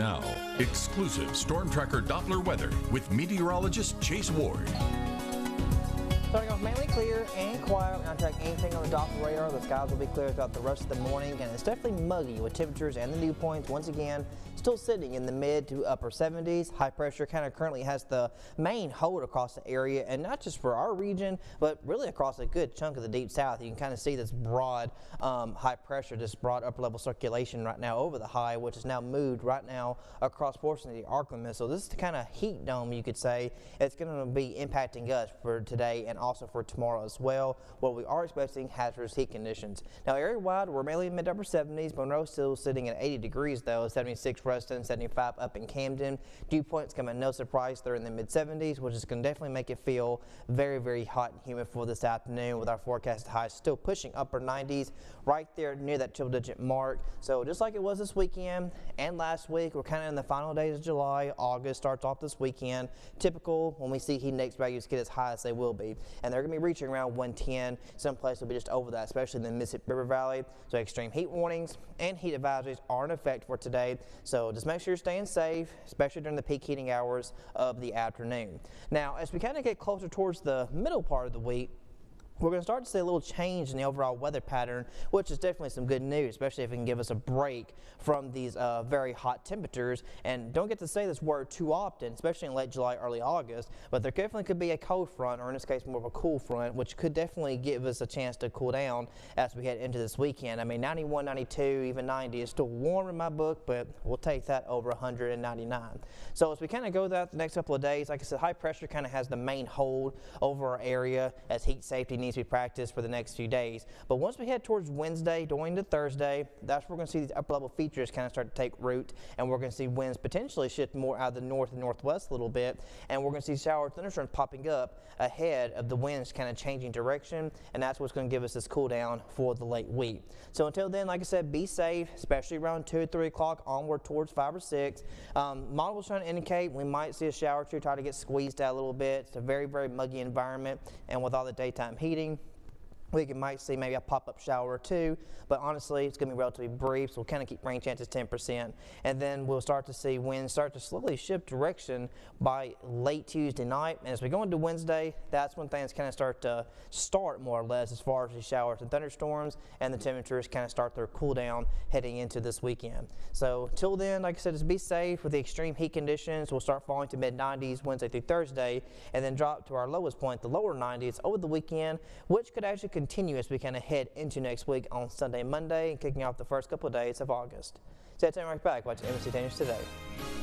Now, exclusive Storm Tracker Doppler weather with meteorologist Chase Ward. Starting off mainly clear and quiet. We're not tracking anything on the Doppler radar. The skies will be clear throughout the rest of the morning, and it's definitely muggy with temperatures and the dew points once again still sitting in the mid to upper 70s. High pressure kind of currently has the main hold across the area, and not just for our region, but really across a good chunk of the deep south. You can kind of see this broad high pressure, this broad upper level circulation right now over the high, which is now moved right now across portions of the Arctic Missile. This is the kind of heat dome, you could say, it's going to be impacting us for today and also for tomorrow as well, where we are expecting hazardous heat conditions. Now, area-wide, we're mainly in mid-upper 70s. Monroe still sitting at 80 degrees, though, 76 Ruston, 75 up in Camden. Dew points come at no surprise. They're in the mid-70s, which is going to definitely make it feel very, very hot and humid for this afternoon, with our forecasted highs still pushing upper 90s right there near that triple-digit mark. So just like it was this weekend and last week, we're kind of in the final days of July. August starts off this weekend. Typical when we see heat index values get as high as they will be, and they're going to be reaching around 110. Some places will be just over that, especially in the Mississippi River Valley. So extreme heat warnings and heat advisories are in effect for today. So just make sure you're staying safe, especially during the peak heating hours of the afternoon. Now, as we kind of get closer towards the middle part of the week, we're going to start to see a little change in the overall weather pattern, which is definitely some good news, especially if it can give us a break from these very hot temperatures. And don't get to say this word too often, especially in late July, early August, but there definitely could be a cold front, or in this case more of a cool front, which could definitely give us a chance to cool down as we head into this weekend. I mean, 91, 92, even 90 is still warm in my book, but we'll take that over 199. So as we kind of go that the next couple of days, like I said, high pressure kind of has the main hold over our area as heat safety needs to be practiced for the next few days. But once we head towards Wednesday, going to Thursday, that's where we're going to see these upper level features kind of start to take root, and we're going to see winds potentially shift more out of the north and northwest a little bit, and we're going to see shower thunderstorms popping up ahead of the winds kind of changing direction, and that's what's going to give us this cool down for the late week. So until then, like I said, be safe, especially around 2 or 3 o'clock onward towards 5 or 6. Models trying to indicate we might see a shower or two try to get squeezed out a little bit. It's a very, very muggy environment, and with all the daytime heating, we might see maybe a pop-up shower or two, but honestly, it's going to be relatively brief, so we'll kind of keep rain chances 10%. And then we'll start to see winds start to slowly shift direction by late Tuesday night. And as we go into Wednesday, that's when things kind of start more or less as far as the showers and thunderstorms, and the temperatures kind of start their cool down heading into this weekend. So till then, like I said, just be safe with the extreme heat conditions. We'll start falling to mid-90s Wednesday through Thursday, and then drop to our lowest point, the lower 90s, over the weekend, which could actually continue as we kind of head into next week on Sunday, Monday, and kicking off the first couple of days of August. So that's right back watching MC News Today.